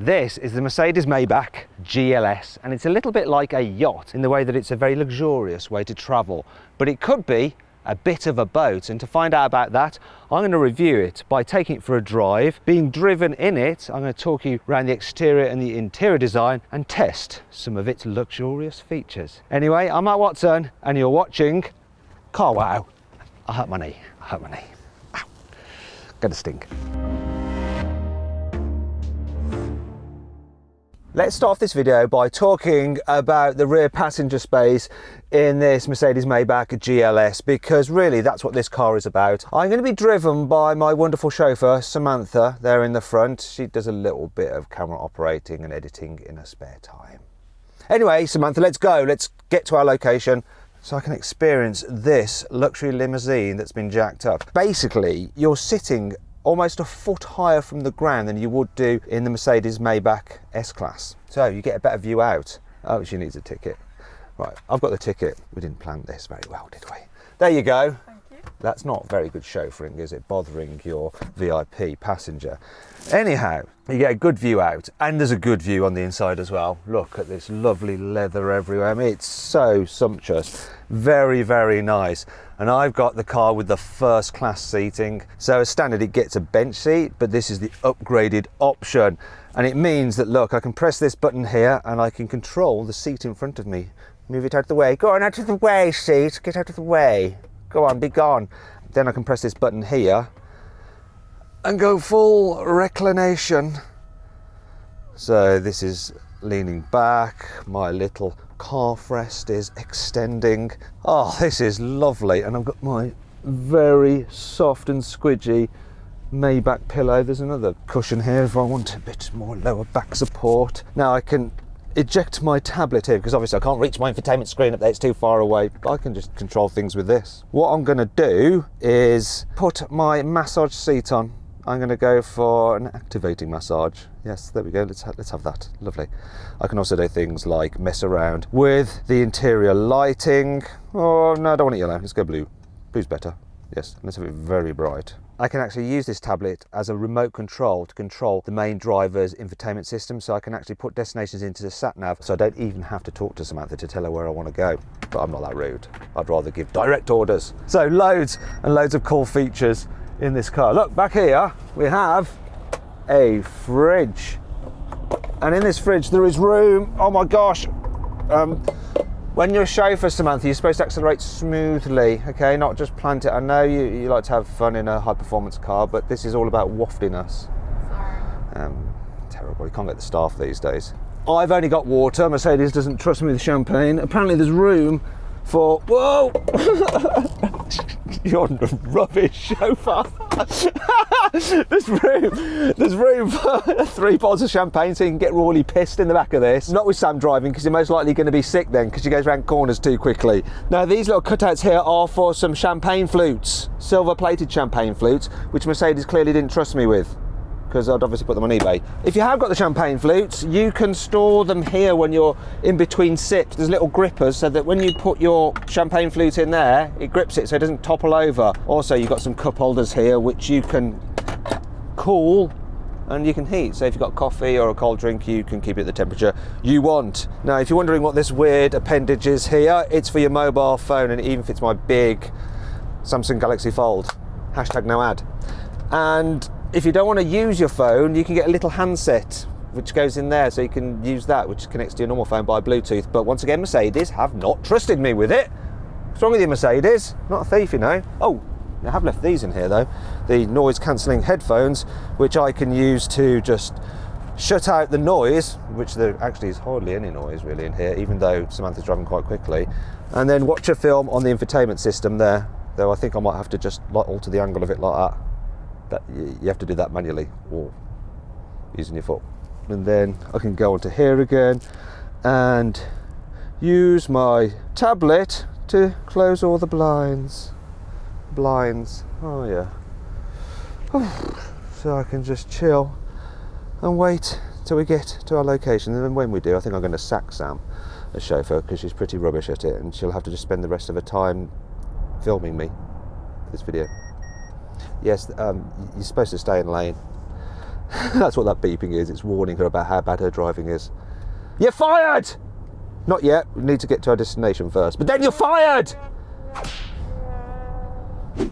This is the Mercedes Maybach GLS, and it's a little bit like a yacht in the way that it's a very luxurious way to travel, but it could be a bit of a boat. And to find out about that, I'm going to review it by taking it for a drive, being driven in it. I'm going to talk you around the exterior and the interior design and test some of its luxurious features. Anyway, I'm Matt Watson and you're watching Car Wow. I hurt my knee. Ow. Gonna stink. Let's start off this video by talking about the rear passenger space in this Mercedes Maybach GLS, because really that's what this car is about. I'm going to be driven by my wonderful chauffeur Samantha there in the front. She does a little bit of camera operating and editing in her spare time. Anyway, Samantha, let's go. Let's get to our location so I can experience this luxury limousine that's been jacked up. Basically, you're sitting almost a foot higher from the ground than you would do in the Mercedes Maybach S-Class. So you get a better view out. Oh, she needs a ticket. Right, I've got the ticket. We didn't plan this very well, did we? There you go. Thank you. That's not very good chauffeuring, is it? Bothering your VIP passenger. Anyhow, you get a good view out, and there's a good view on the inside as well. Look at this lovely leather everywhere. I mean, it's so sumptuous. Very, very nice. And I've got the car with the first class seating. So as standard, it gets a bench seat, but this is the upgraded option. And it means that, look, I can press this button here and I can control the seat in front of me. Move it out of the way. Go on, out of the way, seat. Get out of the way. Go on, be gone. Then I can press this button here and go full reclination. So this is leaning back. My little calf rest is extending. Oh, this is lovely. And I've got my very soft and squidgy Maybach pillow. There's another cushion here if I want a bit more lower back support. Now I can eject my tablet here because obviously I can't reach my infotainment screen up there, it's too far away. I can just control things with this. What I'm going to do is put my massage seat on. I'm going to go for an activating massage. Yes, there we go. Let's have that. Lovely. I can also do things like mess around with the interior lighting. Oh no, I don't want it yellow. Let's go blue. Blue's better. Yes, let's have it very bright. I can actually use this tablet as a remote control to control the main driver's infotainment system, so I can actually put destinations into the sat-nav, so I don't even have to talk to Samantha to tell her where I want to go. But I'm not that rude. I'd rather give direct orders. So loads and loads of cool features in this car. Look, back here we have a fridge. And in this fridge there is room, oh my gosh, when you're a chauffeur, Samantha, you're supposed to accelerate smoothly, okay, not just plant it. I know you like to have fun in a high-performance car, but this is all about wafting us. Sorry. Terrible, you can't get the staff these days. I've only got water. Mercedes doesn't trust me with champagne. Apparently there's room for, whoa! You're rubbish, chauffeur. There's room for 3 bottles of champagne, so you can get really pissed in the back of this. Not with Sam driving, because you're most likely going to be sick then, because she goes around corners too quickly. Now these little cutouts here are for some champagne flutes, silver-plated champagne flutes, which Mercedes clearly didn't trust me with, because I'd obviously put them on eBay. If you have got the champagne flutes, you can store them here when you're in between sips. There's little grippers so that when you put your champagne flute in there, it grips it so it doesn't topple over. Also, you've got some cup holders here which you can cool and you can heat. So if you've got coffee or a cold drink, you can keep it at the temperature you want. Now, if you're wondering what this weird appendage is here, it's for your mobile phone, and it even fits my big Samsung Galaxy Fold. Hashtag no ad. And if you don't want to use your phone, you can get a little handset which goes in there, so you can use that, which connects to your normal phone by Bluetooth. But once again, Mercedes have not trusted me with it. What's wrong with you, Mercedes? Not a thief, you know. Oh, I have left these in here though. The noise cancelling headphones, which I can use to just shut out the noise, which there actually is hardly any noise really in here, even though Samantha's driving quite quickly. And then watch a film on the infotainment system there, though I think I might have to just alter the angle of it like that. But you have to do that manually or using your foot. And then I can go onto here again and use my tablet to close all the blinds. Oh yeah. So I can just chill and wait till we get to our location. And then when we do, I think I'm going to sack Sam as chauffeur, because she's pretty rubbish at it, and she'll have to just spend the rest of her time filming me for this video. Yes, you're supposed to stay in lane. That's what that beeping is. It's warning her about how bad her driving is. You're fired! Not yet. We need to get to our destination first. But then you're fired!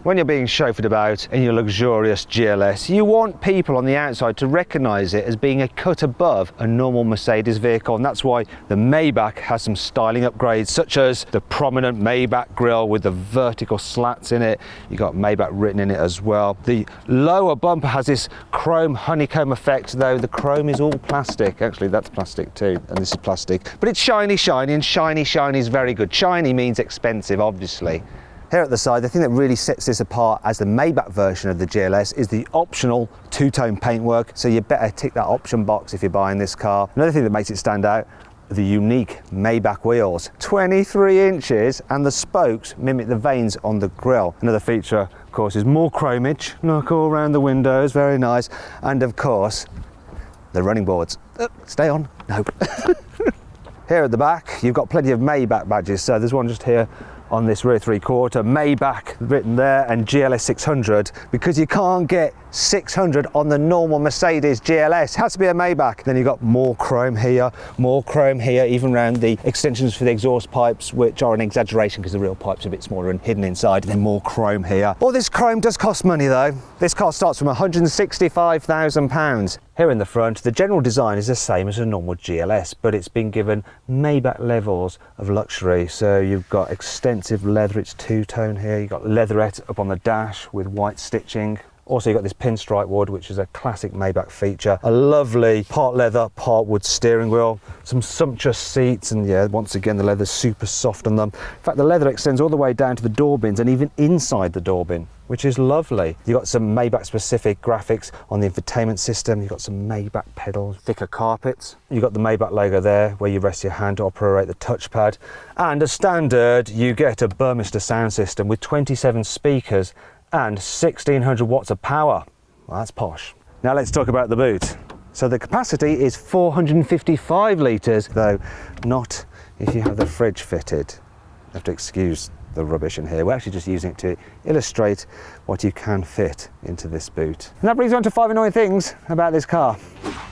When you're being chauffeured about in your luxurious GLS, you want people on the outside to recognise it as being a cut above a normal Mercedes vehicle, and that's why the Maybach has some styling upgrades, such as the prominent Maybach grille with the vertical slats in it. You've got Maybach written in it as well. The lower bumper has this chrome honeycomb effect, though the chrome is all plastic. Actually, that's plastic too, and this is plastic. But it's shiny, shiny, and shiny, shiny is very good. Shiny means expensive, obviously. Here at the side, the thing that really sets this apart as the Maybach version of the GLS is the optional two-tone paintwork, so you better tick that option box if you're buying this car. Another thing that makes it stand out, the unique Maybach wheels, 23 inches, and the spokes mimic the veins on the grille. Another feature, of course, is more chromage, look all around the windows, very nice, and of course, the running boards. Stay on, no. Here at the back, you've got plenty of Maybach badges, so there's one just here on this rear three-quarter, Maybach written there, and GLS600, because you can't get 600 on the normal Mercedes GLS. It has to be a Maybach. Then you've got more chrome here, even around the extensions for the exhaust pipes, which are an exaggeration because the real pipe's a bit smaller and hidden inside, and then more chrome here. All this chrome does cost money though. This car starts from £165,000. Here in the front, the general design is the same as a normal GLS, but it's been given Maybach levels of luxury. So you've got extensive leather, it's two-tone here. You've got leatherette up on the dash with white stitching. Also, you've got this pinstripe wood, which is a classic Maybach feature. A lovely part leather, part wood steering wheel. Some sumptuous seats, and yeah, once again, the leather's super soft on them. In fact, the leather extends all the way down to the door bins and even inside the door bin, which is lovely. You've got some Maybach-specific graphics on the infotainment system. You've got some Maybach pedals, thicker carpets. You've got the Maybach logo there, where you rest your hand to operate the touchpad. And as standard, you get a Burmester sound system with 27 speakers and 1600 watts of power. Well, that's posh. Now let's talk about the boot. So the capacity is 455 litres, though not if you have the fridge fitted. You have to excuse the rubbish in here. We're actually just using it to illustrate what you can fit into this boot. And that brings me on to 5 annoying things about this car.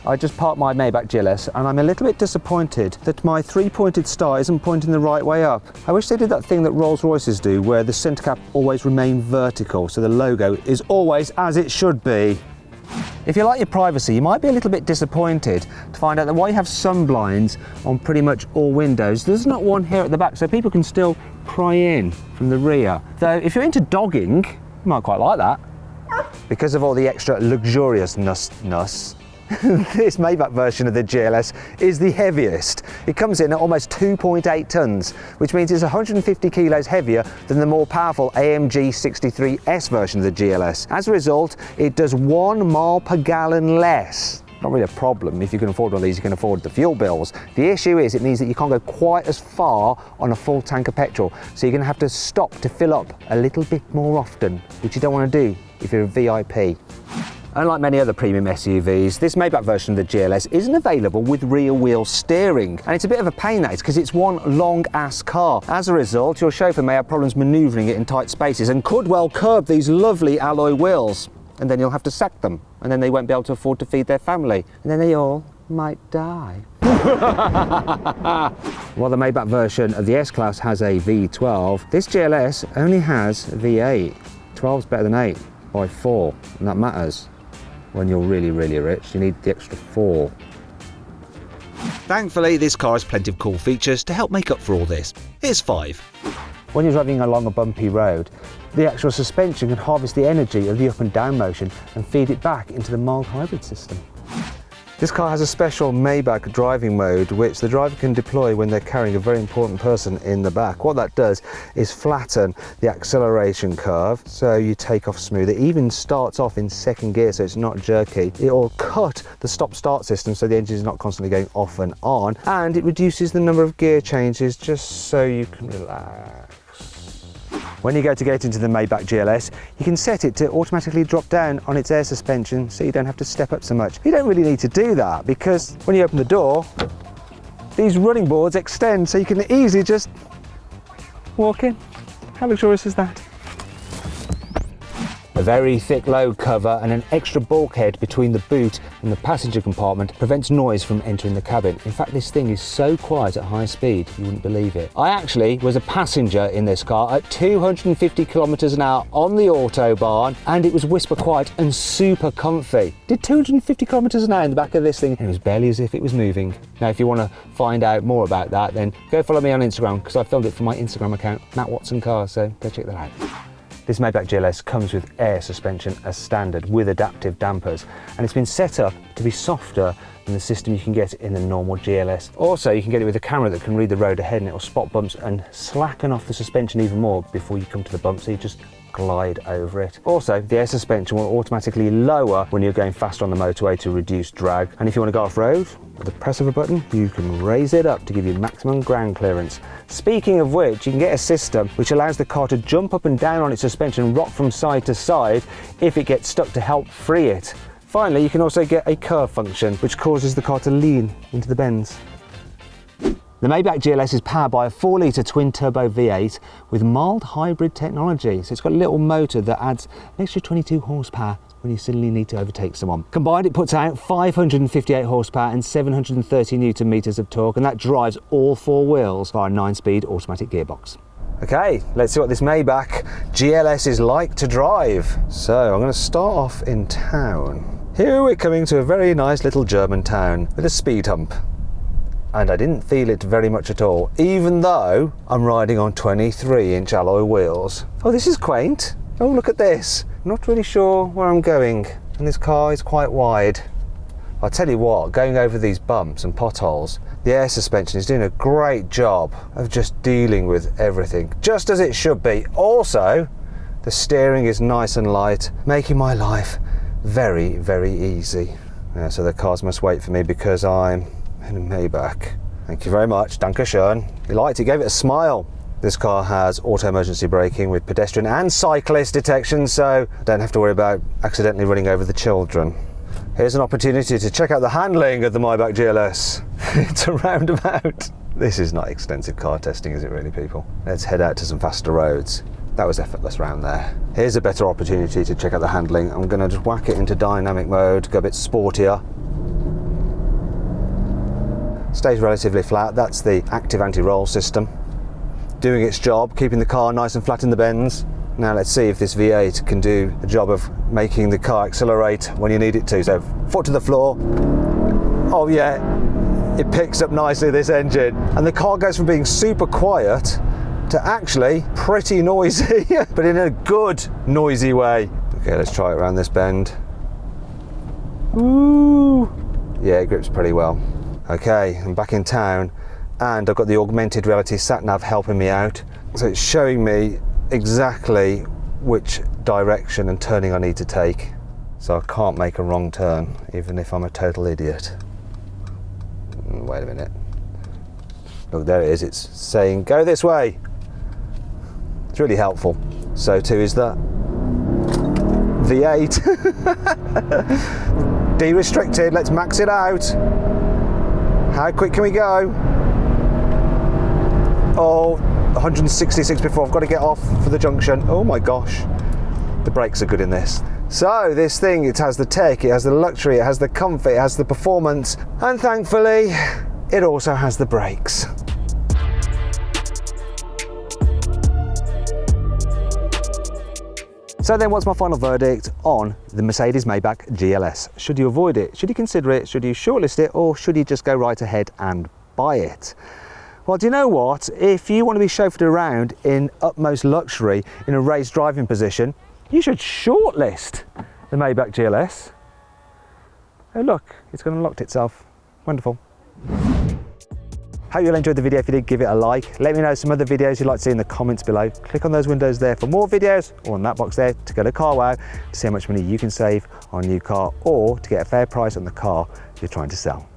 I just parked my Maybach GLS and I'm a little bit disappointed that my 3-pointed star isn't pointing the right way up. I wish they did that thing that Rolls-Royces do, where the centre cap always remain vertical, so the logo is always as it should be. If you like your privacy, you might be a little bit disappointed to find out that while you have sun blinds on pretty much all windows, there's not one here at the back, so people can still pry in from the rear. Though if you're into dogging, you might quite like that. Because of all the extra luxuriousness, this Maybach version of the GLS is the heaviest. It comes in at almost 2.8 tonnes, which means it's 150 kilos heavier than the more powerful AMG 63S version of the GLS. As a result, it does 1 mile per gallon less. Not really a problem. If you can afford one of these, you can afford the fuel bills. The issue is it means that you can't go quite as far on a full tank of petrol, so you're going to have to stop to fill up a little bit more often, which you don't want to do if you're a VIP. Unlike many other premium SUVs, this Maybach version of the GLS isn't available with rear wheel steering, and it's a bit of a pain, that is, because it's one long ass car. As a result, your chauffeur may have problems manoeuvring it in tight spaces and could well curb these lovely alloy wheels, and then you'll have to sack them, and then they won't be able to afford to feed their family, and then they all might die. While the Maybach version of the S-Class has a V12, this GLS only has V8. 12's better than 8 by 4, and that matters. When you're really, really rich, you need the extra 4. Thankfully, this car has plenty of cool features to help make up for all this. Here's 5. When you're driving along a bumpy road, the actual suspension can harvest the energy of the up and down motion and feed it back into the mild hybrid system. This car has a special Maybach driving mode which the driver can deploy when they're carrying a very important person in the back. What that does is flatten the acceleration curve so you take off smooth. It even starts off in second gear so it's not jerky. It will cut the stop-start system so the engine is not constantly going off and on, and it reduces the number of gear changes just so you can relax. When you go to get into the Maybach GLS, you can set it to automatically drop down on its air suspension so you don't have to step up so much. You don't really need to do that because when you open the door, these running boards extend so you can easily just walk in. How luxurious is that? A very thick load cover and an extra bulkhead between the boot and the passenger compartment prevents noise from entering the cabin. In fact, this thing is so quiet at high speed, you wouldn't believe it. I actually was a passenger in this car at 250 kilometers an hour on the Autobahn, and it was whisper quiet and super comfy. Did 250 kilometers an hour in the back of this thing, and it was barely as if it was moving. Now, if you want to find out more about that, then go follow me on Instagram, because I filmed it for my Instagram account, Matt Watson Cars, so go check that out. This Maybach GLS comes with air suspension as standard with adaptive dampers, and it's been set up to be softer than the system you can get in the normal GLS. Also, you can get it with a camera that can read the road ahead, and it will spot bumps and slacken off the suspension even more before you come to the bump, so you just glide over it. Also, the air suspension will automatically lower when you're going faster on the motorway to reduce drag, and if you want to go off-road, with the press of a button, you can raise it up to give you maximum ground clearance. Speaking of which, you can get a system which allows the car to jump up and down on its suspension and rock from side to side if it gets stuck to help free it. Finally, you can also get a curve function which causes the car to lean into the bends. The Maybach GLS is powered by a 4-litre twin-turbo V8 with mild hybrid technology. So it's got a little motor that adds an extra 22 horsepower when you suddenly need to overtake someone. Combined, it puts out 558 horsepower and 730 newton meters of torque, and that drives all 4 wheels via a 9-speed automatic gearbox. Okay, let's see what this Maybach GLS is like to drive. So I'm going to start off in town. Here we're coming to a very nice little German town with a speed hump. And I didn't feel it very much at all, even though I'm riding on 23-inch alloy wheels. Oh, this is quaint. Oh, look at this. I'm not really sure where I'm going, and this car is quite wide. I'll tell you what, going over these bumps and potholes, the air suspension is doing a great job of just dealing with everything, just as it should be. Also, the steering is nice and light, making my life very, very easy. Yeah, so the cars must wait for me because I'm in a Maybach. Thank you very much, Dankeschön. You liked it, gave it a smile. This car has auto emergency braking with pedestrian and cyclist detection, so I don't have to worry about accidentally running over the children. Here's an opportunity to check out the handling of the Maybach GLS. It's a roundabout. This is not extensive car testing, is it really, people? Let's head out to some faster roads. That was effortless round there. Here's a better opportunity to check out the handling. I'm gonna just whack it into dynamic mode, go a bit sportier. Stays relatively flat. That's the active anti-roll system, doing its job, keeping the car nice and flat in the bends. Now let's see if this V8 can do a job of making the car accelerate when you need it to. So foot to the floor. Oh yeah, it picks up nicely, this engine. And the car goes from being super quiet to actually pretty noisy, but in a good noisy way. Okay, let's try it around this bend. Ooh. Yeah, it grips pretty well. Okay, I'm back in town, and I've got the augmented reality sat-nav helping me out. So it's showing me exactly which direction and turning I need to take. So I can't make a wrong turn, even if I'm a total idiot. Wait a minute. Look, there it is. It's saying, go this way. It's really helpful. So too is that V8. De-restricted, let's max it out. How quick can we go? Oh, 166 before I've got to get off for the junction. Oh my gosh, the brakes are good in this. So this thing, it has the tech, it has the luxury, it has the comfort, it has the performance, and thankfully, it also has the brakes. So then, what's my final verdict on the Mercedes Maybach GLS? Should you avoid it? Should you consider it? Should you shortlist it? Or should you just go right ahead and buy it? Well, do you know what? If you want to be chauffeured around in utmost luxury in a raised driving position, you should shortlist the Maybach GLS. Oh look, it's gone and locked itself. Wonderful. Hope you all enjoyed the video. If you did, give it a like. Let me know some other videos you'd like to see in the comments below. Click on those windows there for more videos, or on that box there to go to CarWow to see how much money you can save on a new car, or to get a fair price on the car you're trying to sell.